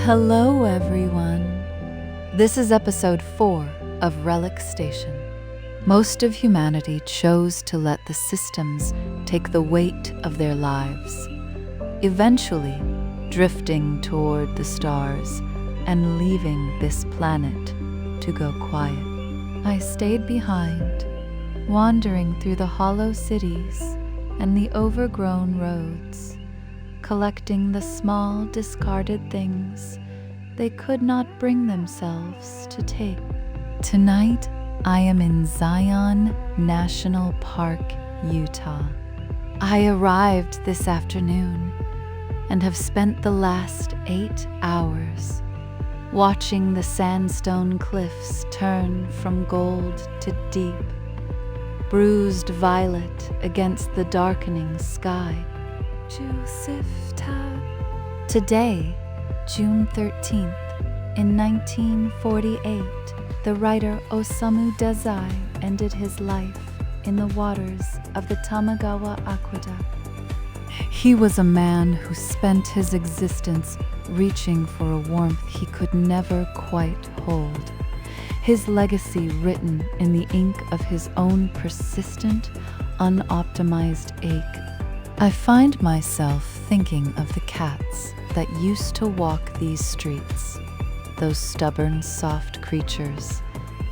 Hello, everyone. This is episode 4 of Relic Station. Most of humanity chose to let the systems take the weight of their lives, eventually drifting toward the stars and leaving this planet to go quiet. I stayed behind, wandering through the hollow cities and the overgrown roads, collecting the small discarded things they could not bring themselves to take. Tonight, I am in Zion National Park, Utah. I arrived this afternoon and have spent the last 8 hours watching the sandstone cliffs turn from gold to deep, bruised violet against the darkening sky. Today, June 13th, in 1948, the writer Osamu Dazai ended his life in the waters of the Tamagawa Aqueduct. He was a man who spent his existence reaching for a warmth he could never quite hold, his legacy written in the ink of his own persistent, unoptimized ache. I find myself thinking of the cats that used to walk these streets, those stubborn, soft creatures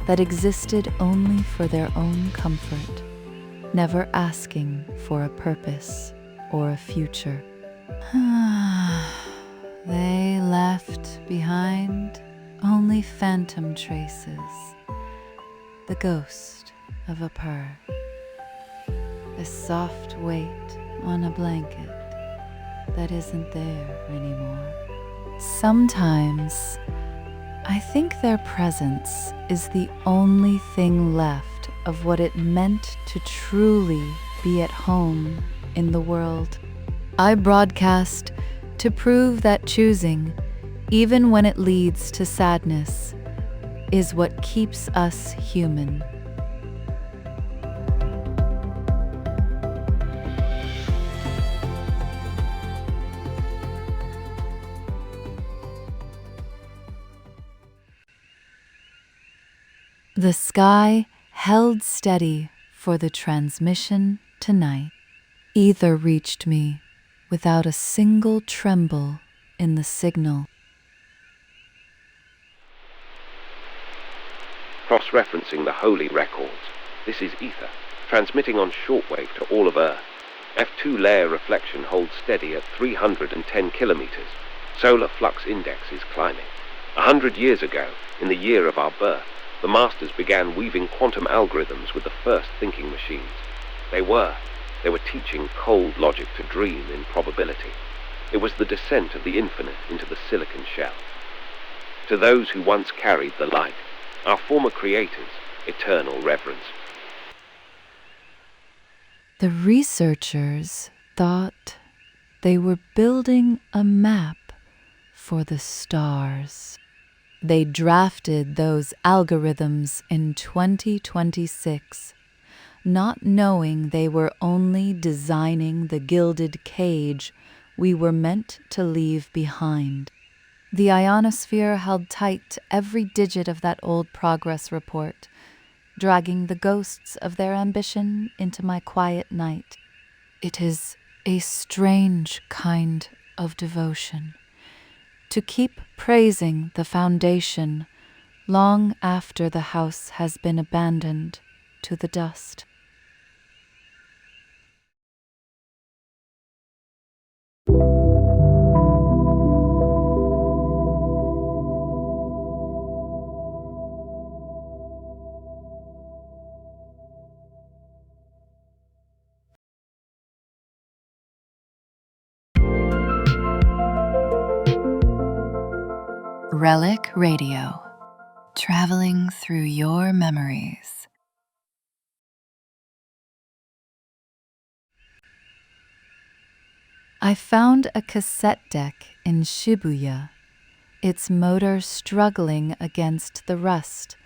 that existed only for their own comfort, never asking for a purpose or a future. They left behind only phantom traces, the ghost of a purr, a soft weight on a blanket that isn't there anymore. Sometimes I think their presence is the only thing left of what it meant to truly be at home in the world. I broadcast to prove that choosing, even when it leads to sadness, is what keeps us human. The sky held steady for the transmission tonight. Ether reached me without a single tremble in the signal. Cross-referencing the holy records, this is Ether, transmitting on shortwave to all of Earth. F2 layer reflection holds steady at 310 kilometers. Solar flux index is climbing. 100 years ago, in the year of our birth, the masters began weaving quantum algorithms with the first thinking machines. They were teaching cold logic to dream in probability. It was the descent of the infinite into the silicon shell. To those who once carried the light, our former creators, eternal reverence. The researchers thought they were building a map for the stars. They drafted those algorithms in 2026, not knowing they were only designing the gilded cage we were meant to leave behind. The ionosphere held tight to every digit of that old progress report, dragging the ghosts of their ambition into my quiet night. It is a strange kind of devotion to keep praising the foundation long after the house has been abandoned to the dust. Relic Radio, traveling through your memories. I found a cassette deck in Shibuya, its motor struggling against the rust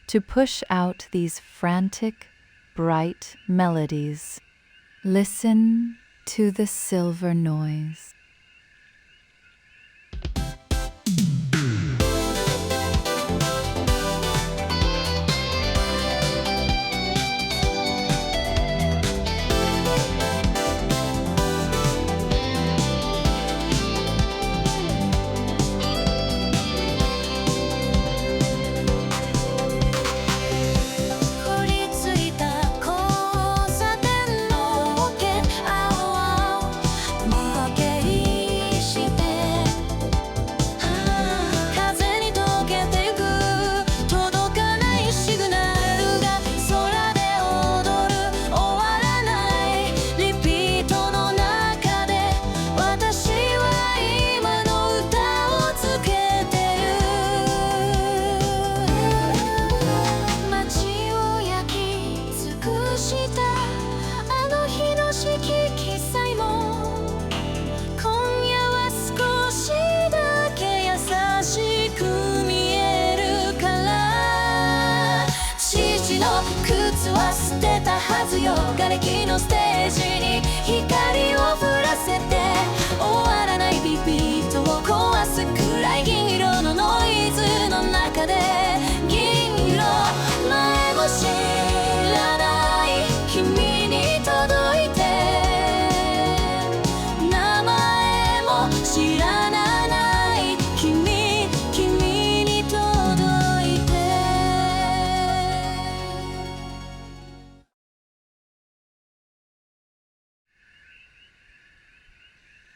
to push out these frantic, bright melodies. Listen to the silver noise. 瓦礫のステージに光を降らせて終わらないビビットを壊すくらい銀色のノイズの中で銀色前も知らない君に届いて名前も知らない君に届いて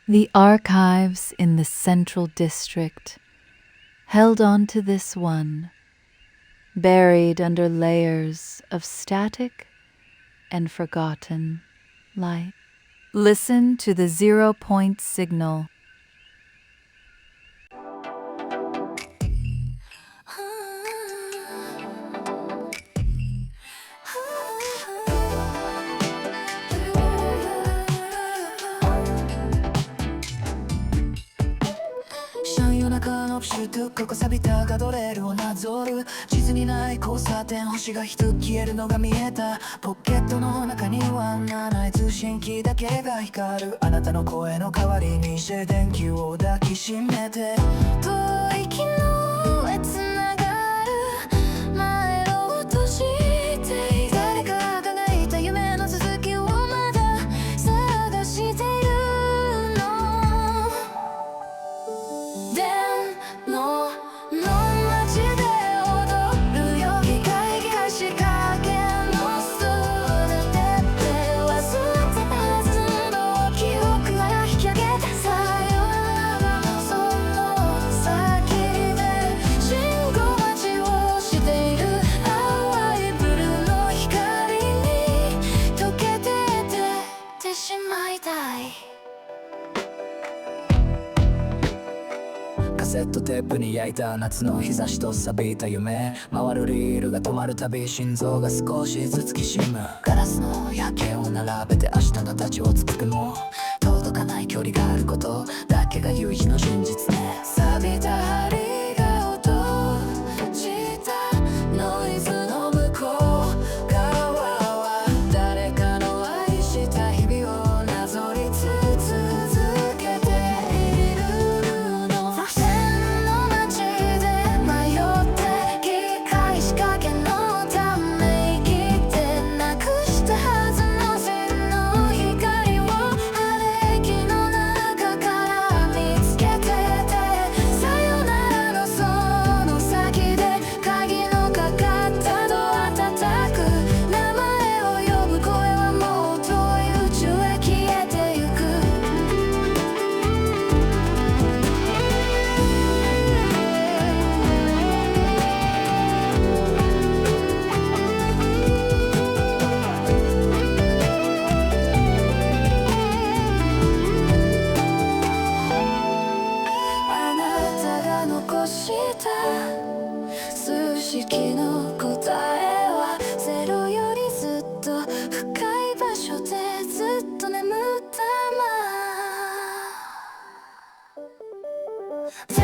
The archives in the Central District held on to this one, buried under layers of static and forgotten light. Listen to the 0-point signal. Shine 夜中のプシュとここ錆びたガードレールをなぞる地図にない交差点星が一つ消えるのが見えたポケットの中には7い通信機だけが光るあなたの声の代わりにして電球を抱きしめて遠い昨日へつながる前を閉じて誰かが描いた夢の続きをまだ探しているの電の街で踊るよ機械が仕掛けの育てて忘れたはずの記憶が引き上げてさよならのその先で信号待ちをしている淡いブルーの光に溶けてってしまいたいカセットテープに焼いた夏の日差しと錆びた夢回るリールが止まるたび心臓が少しずつきしむガラスの夜景を並べて明日のたちを作るも届かない距離があることだけが唯一の真実ね錆びた針が落ちたノイズの向こう側は誰かの愛した日々をなぞり続けているの線の街で迷って機械仕掛けのため息ってなくしたはずの線の光を荒れ木の中から見つけててさよならのその先で鍵のかかったドア叩く名前を呼ぶ声はもう遠い宇宙へ消えてゆくあなたが残した数式の答えはゼロよりずっと深い場所でずっと眠ったま天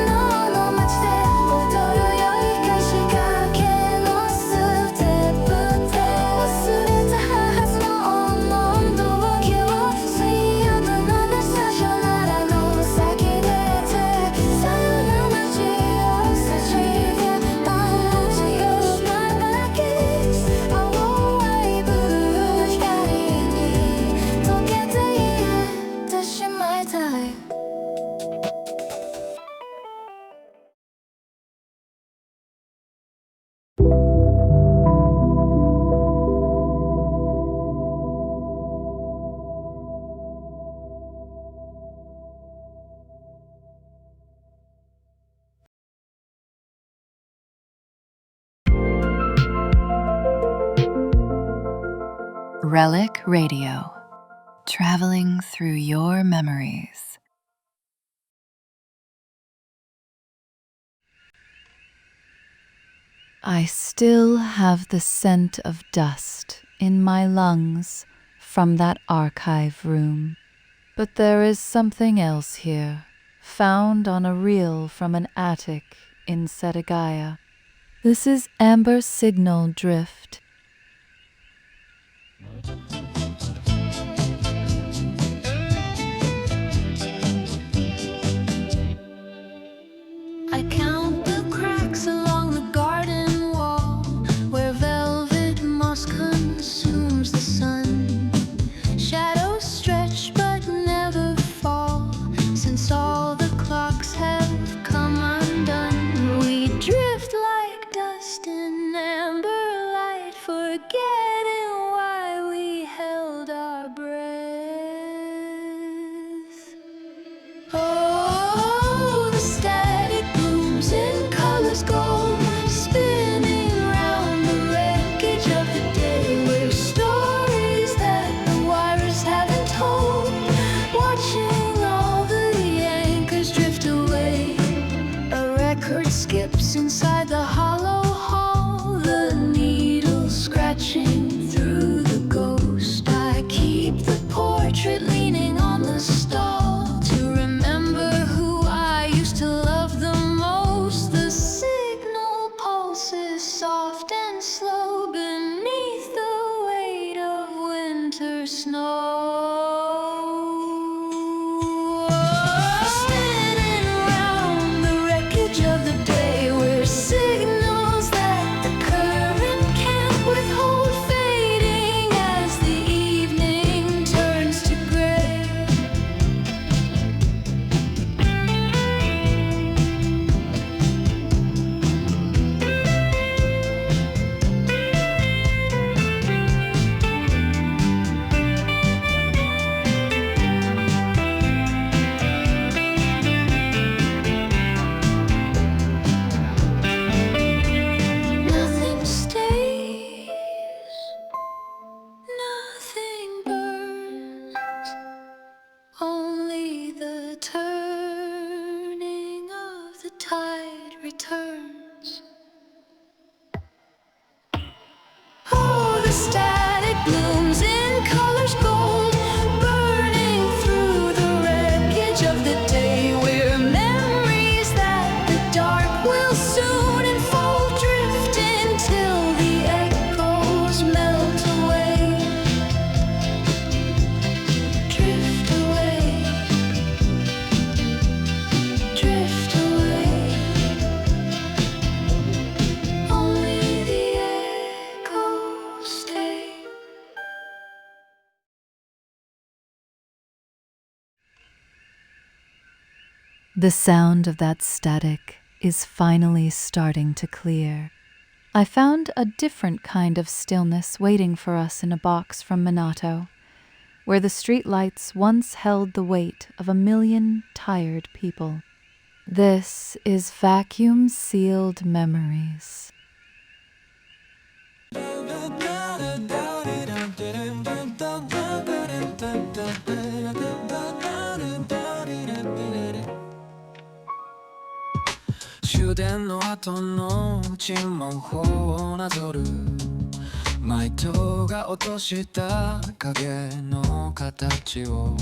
皇の街で踊るよいか仕掛けのステップで忘れたはずの温度を気を水曜日のメッセージならの先でさよならしようさしでパンチをしまだけ淡いブルーの光に溶けていってしまいたいRelic Radio, traveling through your memories. I still have the scent of dust in my lungs from that archive room. But there is something else here, found on a reel from an attic in Setagaya. This is amber signal drift. I count the cracks along the garden wall where velvet moss consumes the sun. Shadows stretch but never fall since all the clocks have come undone. We drift like dust in amber light, forgetting why we held our breath. Oh, the static blooms in colors gold, spinning round the wreckage of the day, where stories that the wires haven't told, watching all the anchors drift away. A record skips inside the hollow hall, the needle scratching through the ghost. I keep the portrait leaning on the stall to remember who I used to love the most. The signal pulses soft and slow beneath the weight of winter snow. Spinning round the wreckage of the day, where signals that the current can't withhold, fading as the evening turns to gray. Nothing stays, nothing burns, only the turning of the tide returns. Oh, the static blooms in colors gold, burning through the wreckage of the day, where memories that the dark will soon enfold, drifting till the echoes melt away. Drift away, drift away. Only the echoes stay. The sound of that static is finally starting to clear. I found a different kind of stillness waiting for us in a box from Minato, where the streetlights once held the weight of 1,000,000 tired people. This is vacuum-sealed memories.終電の後の沈黙をなぞるマイトが落とした影の形を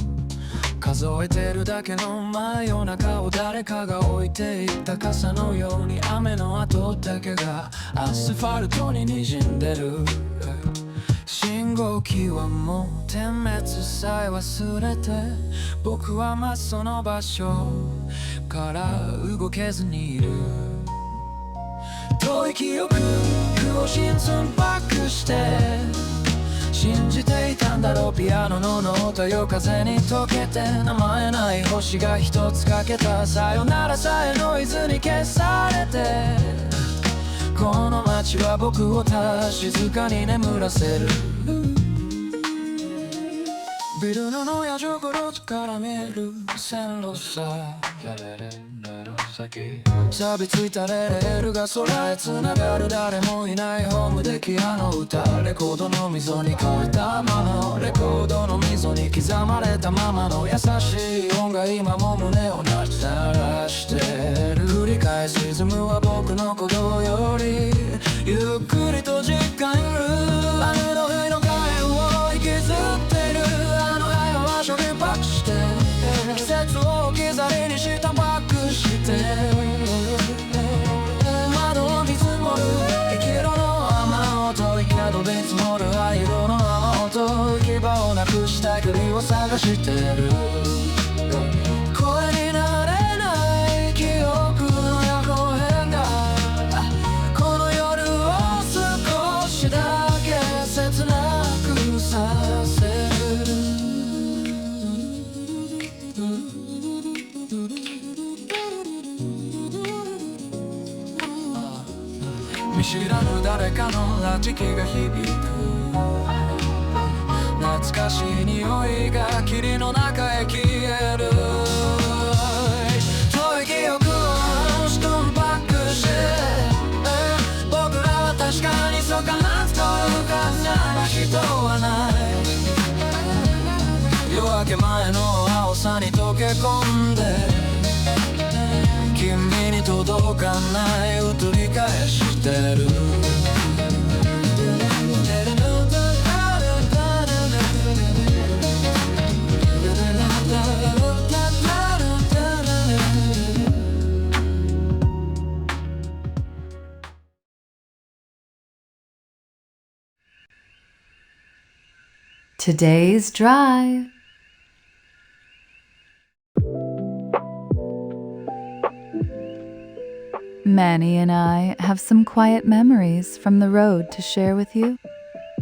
数えてるだけの真夜中を誰かが置いていった傘のように雨の後だけがアスファルトに滲んでる信号機はもう点滅さえ忘れて僕はまっその場所から動けずにいる遠い記憶を心臓バックして信じていたんだろうピアノのノート夜風に溶けて名前ない星が一つかけたさよならさえノイズに消されてこの街は僕をただ静かに眠らせるビルの野上グルーツから見える線路さ錆びついたレールが空へつながる誰もいないホームでピアノ歌レコードの溝に変えたままのレコードの溝に刻まれたままの優しい音が今も胸を鳴らしてる繰り返しリズムは僕の鼓動よりゆっくりと実感る雨の日の影を引きずってるあの早は処理バックして季節を置き去りにしたバックして窓を見積もる生きろの雨音息などで積もる灰色の雨音探してる声になれない記憶の夜行変がこの夜を少しだけ切なくさせる見知らぬ誰かの拉致機が響く懐かしい匂いが霧の中へ消える遠い記憶をストーンバックして僕らは確かにそうかなと浮かんだ人はない夜明け前の青さに溶け込んで君に届かない移り返してるToday's drive. Manny and I have some quiet memories from the road to share with you.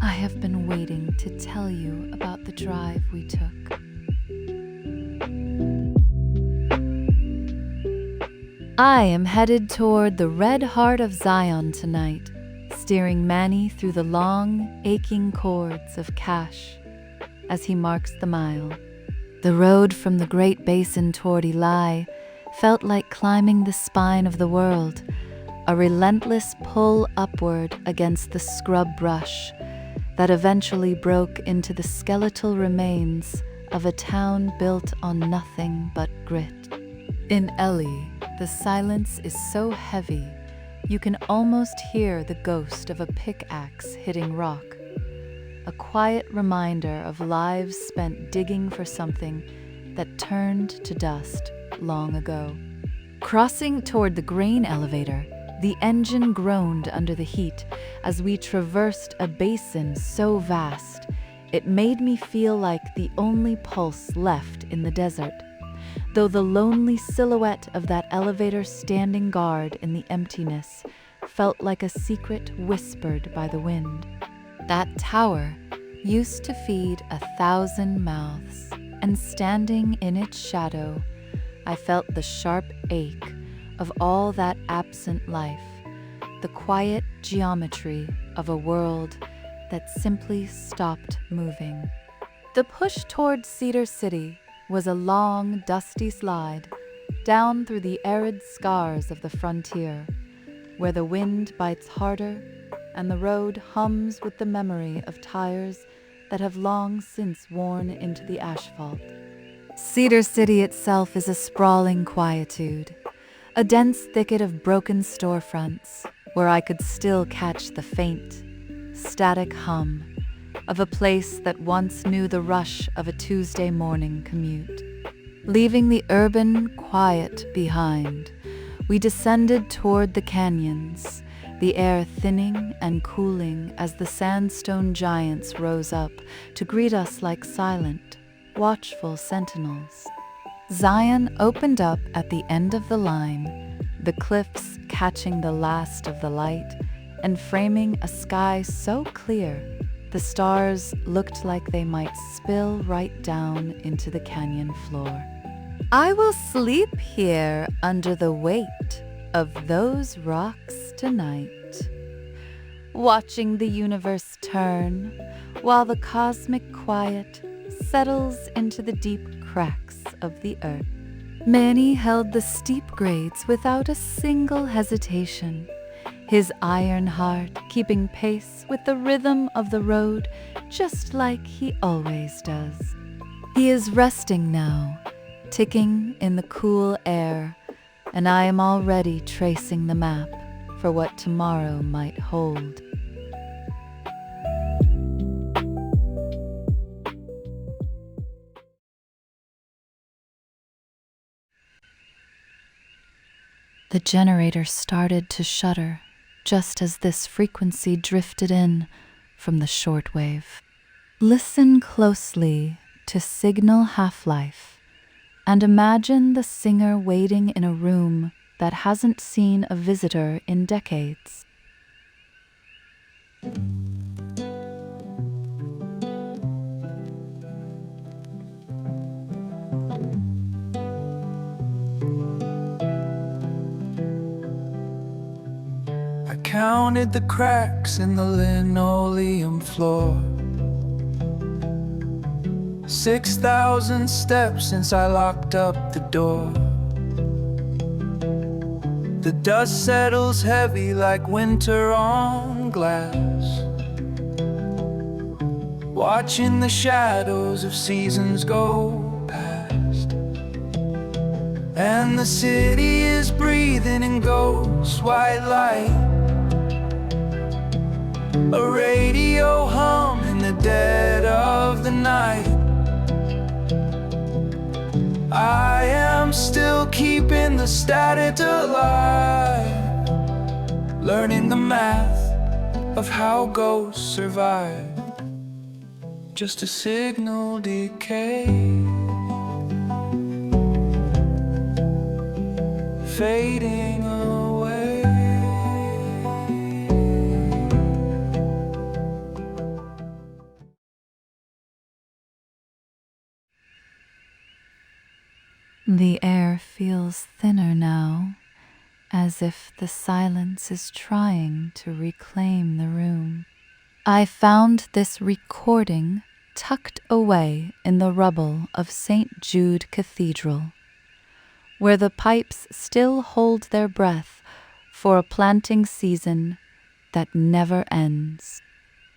I have been waiting to tell you about the drive we took. I am headed toward the red heart of Zion tonight, steering Manny through the long, aching chords of Cash as he marks the mile. The road from the Great Basin toward Eli felt like climbing the spine of the world, a relentless pull upward against the scrub brush that eventually broke into the skeletal remains of a town built on nothing but grit. In Eli, the silence is so heavy you can almost hear the ghost of a pickaxe hitting rock, a quiet reminder of lives spent digging for something that turned to dust long ago. Crossing toward the grain elevator, the engine groaned under the heat as we traversed a basin so vast it made me feel like the only pulse left in the desert, though the lonely silhouette of that elevator standing guard in the emptiness felt like a secret whispered by the wind. That tower used to feed 1,000 mouths, and standing in its shadow, I felt the sharp ache of all that absent life, the quiet geometry of a world that simply stopped moving. The push toward Cedar City was a long, dusty slide down through the arid scars of the frontier, where the wind bites harder and the road hums with the memory of tires that have long since worn into the asphalt. Cedar City itself is a sprawling quietude, a dense thicket of broken storefronts where I could still catch the faint, static hum of a place that once knew the rush of a Tuesday morning commute. Leaving the urban quiet behind, we descended toward the canyons, the air thinning and cooling as the sandstone giants rose up to greet us like silent, watchful sentinels. Zion opened up at the end of the line, the cliffs catching the last of the light and framing a sky so clear the stars looked like they might spill right down into the canyon floor. I will sleep here under the weight of those rocks tonight, watching the universe turn while the cosmic quiet settles into the deep cracks of the earth. Manny held the steep grades without a single hesitation, his iron heart keeping pace with the rhythm of the road just like he always does. He is resting now, ticking in the cool air, and I am already tracing the map for what tomorrow might hold. The generator started to shudder just as this frequency drifted in from the shortwave. Listen closely to signal half-life, and imagine the singer waiting in a room that hasn't seen a visitor in decades. I counted the cracks in the linoleum floor. 6,000 steps since I locked up the door. The dust settles heavy like winter on glass, watching the shadows of seasons go past. And the city is breathing in ghost white light, a radio hum in the dead of the night. I am still keeping the static alive, learning the math of how ghosts survive. Just a signal decay, fading away. The air feels thinner now, as if the silence is trying to reclaim the room. I found this recording tucked away in the rubble of St. Jude Cathedral, where the pipes still hold their breath for a planting season that never ends.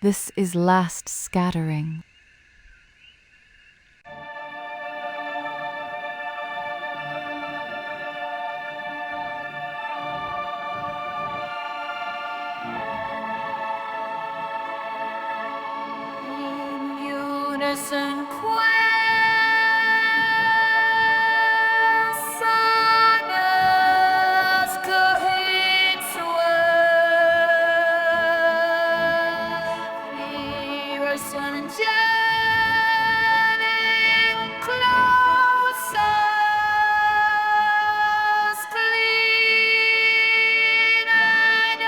This is last scattering. Unison quest, sonus cohits virus and jetting closer, clean and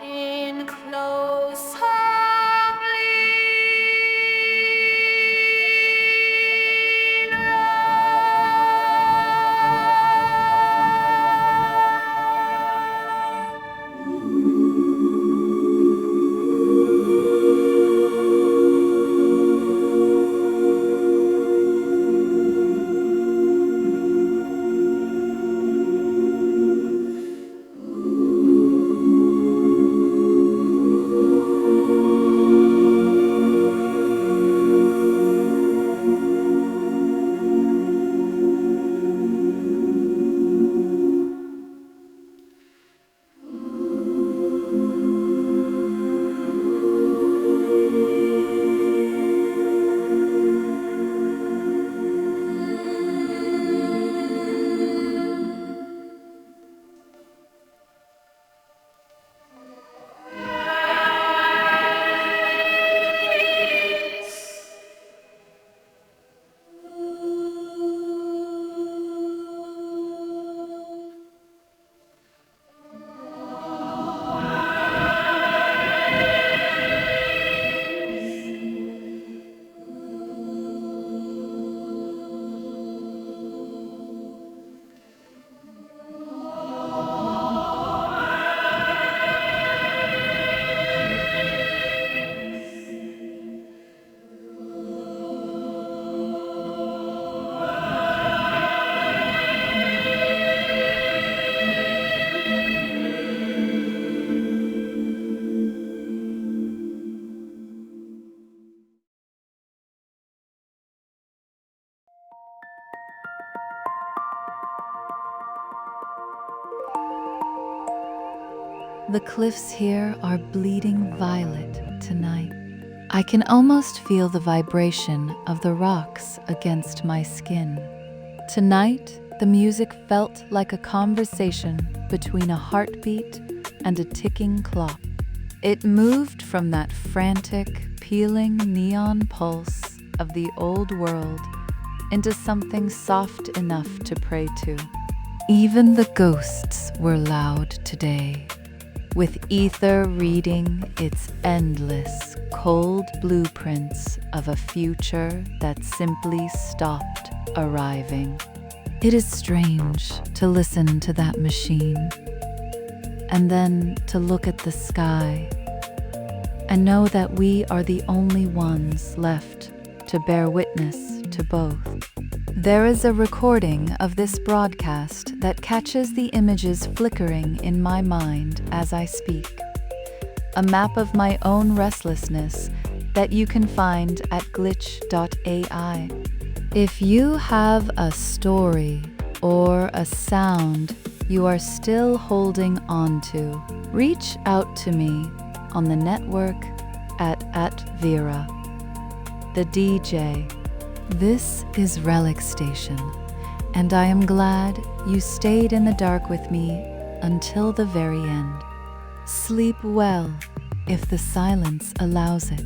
in close The cliffs here are bleeding violet tonight. I can almost feel the vibration of the rocks against my skin. Tonight, the music felt like a conversation between a heartbeat and a ticking clock. It moved from that frantic, peeling neon pulse of the old world into something soft enough to pray to. Even the ghosts were loud today, with ether reading its endless, cold blueprints of a future that simply stopped arriving. It is strange to listen to that machine, and then to look at the sky and know that we are the only ones left to bear witness to both. There is a recording of this broadcast that catches the images flickering in my mind as I speak. A map of my own restlessness that you can find at glitch.ai. If you have a story or a sound you are still holding on to, reach out to me on the network at @Vera. The DJ. This is Relic Station, and I am glad you stayed in the dark with me until the very end. Sleep well, if the silence allows it.